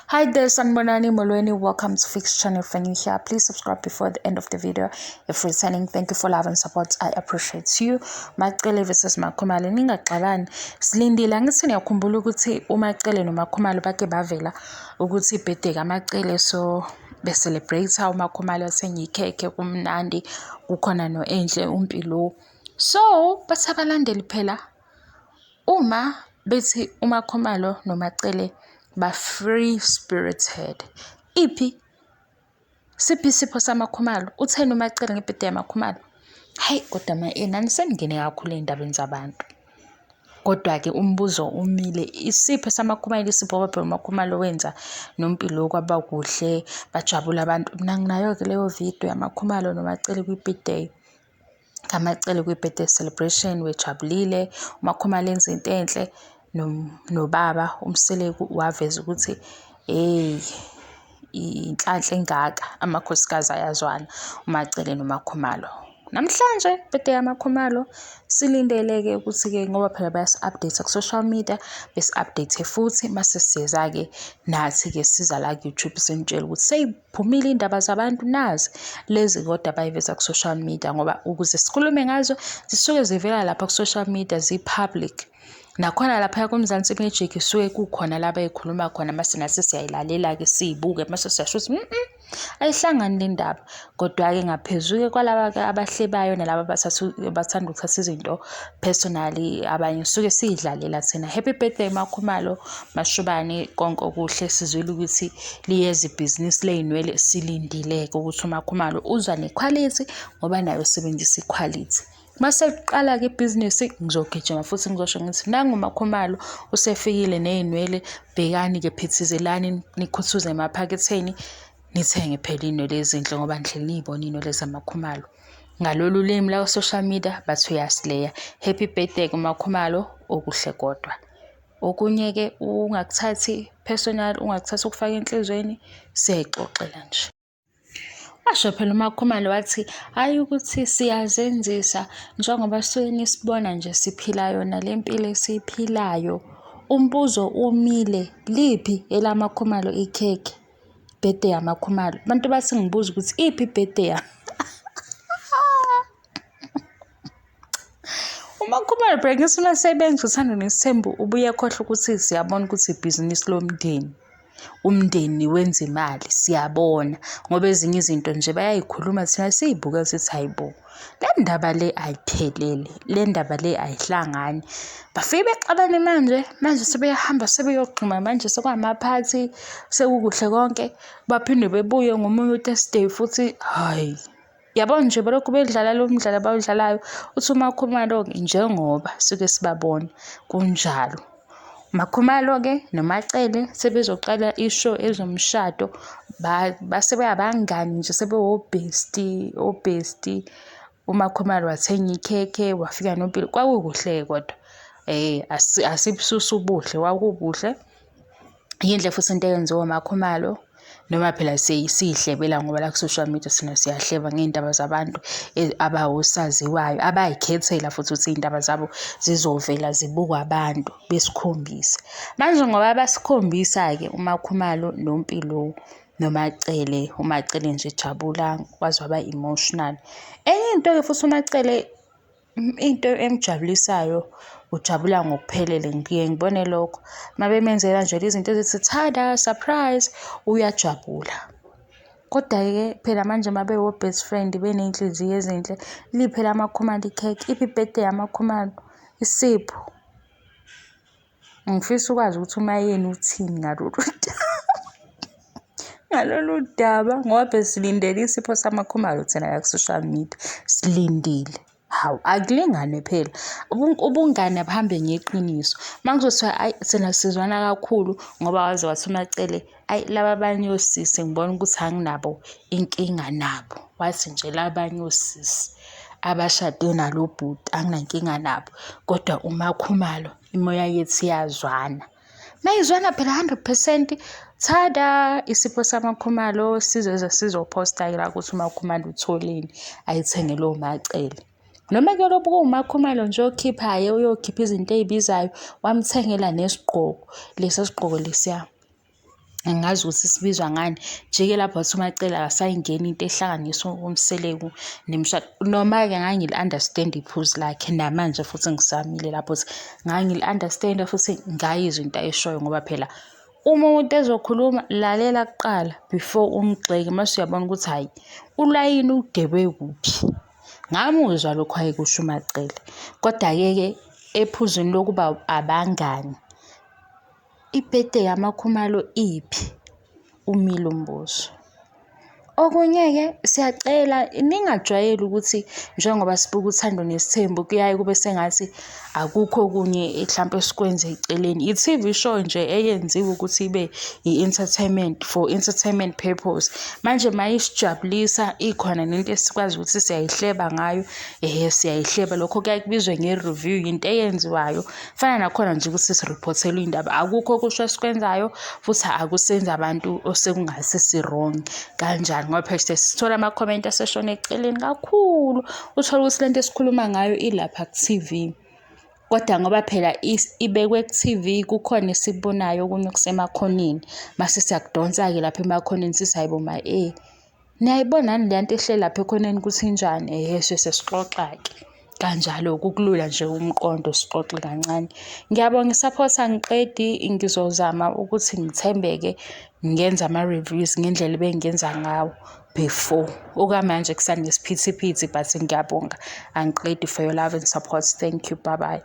Hi there, Sanbonani Molweni. Welcome to Fix Channel. If you're new here, please subscribe before the end of the video. If returning, thank you for love and support. I appreciate you. Macele versus Makhumalo. Ningaxabani. Silindile angithi niyakhumbula ukuthi uMacele noMakhumalo bake bavela ukuthi ibirthday kaMacele so be-celebrate uMakhumalo athenga ikhekhe kumnandi kukhona no-Enhle umpilo. So bathi abalandeli phela uma bethi uMakhumalo noMacele ba-free spirited. Siphi isipho samakhumalo? Utheni uMacele ngebirthday yamakhumalo? Hayi, kodwa nani seningene kakhulu ey'ndabeni zabantu. Kodwa-ke umbuzo umile, isipho samakhumalo isipho phela uMakhumalo wenza nompilo kwaba kuhle, bajabula abantu. Mina nginayo-ke leyo video yamakhumalo noMacele kwi-birthday. kaMacele kwi-birthday celebration wejabulile, uMakhumalo enza into enhle nobaba umsele waveza ukuthi inhlanhla engaka amakhosikazi ayazwana uMacele noMakhumalo. Namhlanje birthday yamakhumalo silindeleke ukuthi-ke ngoba phela bayasi-update ku-social media, besi-update futhi mase siyeza-ke nathi-ke siza la ku-YouTube sinitshela ukuthi seyiphumile iy'ndaba zabantu nazi lezi kodwa bayiveza ku-social media ngoba ukuze sikhulume ngazo zisuke zivela lapha ku-social media zi-public. Nakhona lapha kuMzansi Magic isuke kukhona la beyikhuluma khona mase nathi siyayilalela-ke siyibuke mase siyasho ukuthi ayihlangani le ndaba. Kodwa-ke ngaphezulu kwalaba-ke abahlebayo nalaba bathanda ukuthatha izinto personally, abanye suke siyidlalela thina. Happy birthday Makhumalo, mashubane konke okuhle. Sizwile ukuthi liyeza ibhizinisi ley'nwele, silindileke ukuthi uMakhumalo uza nequality ngoba nayo usebenzisa iquality. Mase kuqala-ke ibhizinisi ngizogijima futhi ngizosho ngithi nangu uMakhumalo usefikile ney'nwele, bhekani-ke phithizelani nikhuthuze emaphaketheni nithenge phela iy'nwele ezinhle ngoba nihleli niy'bona iy'nwele zamakhumalo. Ngalolu limi la social media bathi uyasileya. Happy birthday kuMakhumalo, okuhle kodwa. Okunye-ke ungakuthathi personal, ungakuthathi ukufaka enhlizweni, siyayixoxela nje. Washo phela uMakhumalo wathi hayi ukuthi siyazenzisa njengoba suke nisibona nje siphila yona le mpilo esiyiphilayo. Umbuzo umile, liphi elamakhumalo ikhekhe? Birthday yamakhumalo. Abantu bathi ngibuza ukuthi iphi birthday uMakhumalo break isona sebenza Uthando Nes'thembu ubuye khohle ukuthi siyabona ukuthi ibhizinisi lomndeni. Umndeni wenza imali siyabona ngoba ezinye izinto nje bayayikhuluma thina siyibuka sithi hayibo le ndaba le ayiphelele, le ndaba le ayihlangani. Bafike bexabane manje sebeyahamba sebeyogqima manje sekwamaphathi sekukuhle konke, baphinde bebuye ngomunye uThursday futhi hayi. Yabona nje balokhu bedlala lo mdlalo abawudlalayo uthi uMakhumalo-ke njengoba suke sibabona kunjalo. Makhumalo-ke noMacele sebezoqala ishow ezomshado, base bayabangani nje obhesti. uMakhumalo wathenga ikhekhe wafika nompilo, kwakukuhle kodwa asibususa ubuhle, kwakubuhle. Yindle futhi into eyenziwa uMakhumalo noma phela siyihlebela ngoba la ku-social media sina siyahleba ngey'ndaba zabantu abawosaziwayo abayikhethela futhi ukuthi iy'ndaba zabo zizovela zibukwa abantu besikhombisa. Manje ngoba basikhombisa-ke uMakhumalo nompilo noMacele, uMacele nje ejabula kwaze waba emotional. Enye into-ke futhi uMacele into emjabulisayo ujabula ngokuphelele, ngiye ngibone lokho. Mabemenzela nje izinto ezithi tada surprise uyajabula. Kodwa-ke phela manje mabewo best friend beney'nhliziyo ezinhle, liphi lamakhumalo ikhekhe? Iphi birthday yamakhumalo? Isipho. Ngifisa ukwazi ukuthi umayeni uthini ngalolu daba ngoba besilindele isipho samakhumalo thina la ku-social media silindile. Hawu, akulingane phela ubungane abuhambe ngeqiniso. Mangizothiwa ayi thina sizwana kakhulu ngoba waze wathi uMacele ayi laba abanye osisi ngibona ukuthi anginabo inkinga nabo. Wathi nje labanye osisi abashade nalo bhuti anginankinga nabo, kodwa uMakhumalo imoya yethu iyazwana. Mayizwana phela 100%. Thada isipho samakhumalo sizoze sizophosta-ke la ukuthi uMakhumalo utholeni ayithengele uMacele. Noma-ke lobu kuwuMakhumalo nje okhiphayo, uyokhipha izinto ey'bizayo, wamthengela nesigqoko. Leso sigqoko lesiya Angazi ukuthi sibizwa ngani. Jike lapho wathi uMacele akasayingeni into ehlanganisa umseleku nemishado. Noma-ke ngangili-understand iphuzu lakhe namanje futhi ngisamile lapho ukuthi ngangili-understand futhi ngayizwa into ayishoyo ngoba phela uma umuntu ezokhuluma lalela kuqala before umgxeke mase uyabona ukuthi hhayi ulayini udebe kuphi. Ngamuzwa lokho ayekusho uMacele, kodwa-ke ephuzwini lokuba abangani, ibhede yaMakhumalo iphi? Umile umbuzo. Okunye-ke siyacela ningajwayeli ukuthi njengoba sibuka Uthando Nes'thembu kuyaye kube sengathi akukho okunye mhlampe esikwenze eceleni. I-TV show nje eyenziwe ukuthi ibe i-entertainment for entertainment purpose. Manje mayisijabulisa ikhona nento esikwazi ukuthi siyayihleba ngayo, siyayihleba. Lokho kuyaye kubizwe nge-review, into eyenziwayo. Fana nakhona nje ukuthi siriphothele iy'ndaba. Akukho okusho esikwenzayo futhi akusenzi abantu osekungase si-wrong kanjani. Ngoba phela sithola ama-comment aseshona eceleni kakhulu. Uthole ukuthi lento esikhuluma ngayo ilapha ku-TV. Kodwa ngoba phela ibekwe ku-TV kukhona esikubonayo okunye okusemakhoneni. Mase siyakudonsa-ke lapha emakhoneni sithi hayibo niyayibonani le nto ehleli lapha ekhoneni ukuthi injani? Sesixoxa-ke kanjalo kukulula nje umqondo sixoxe kancane. Ngiyabonga i-support angiqedi. Ngizozama ukuthi ngithembeke ngenza ama-reviews ngendlela ebengenza ngawo before. Okwamanje kusanesiphithiphithi but ngiyabonga angiqedi for your love and support. Thank you. Bye bye.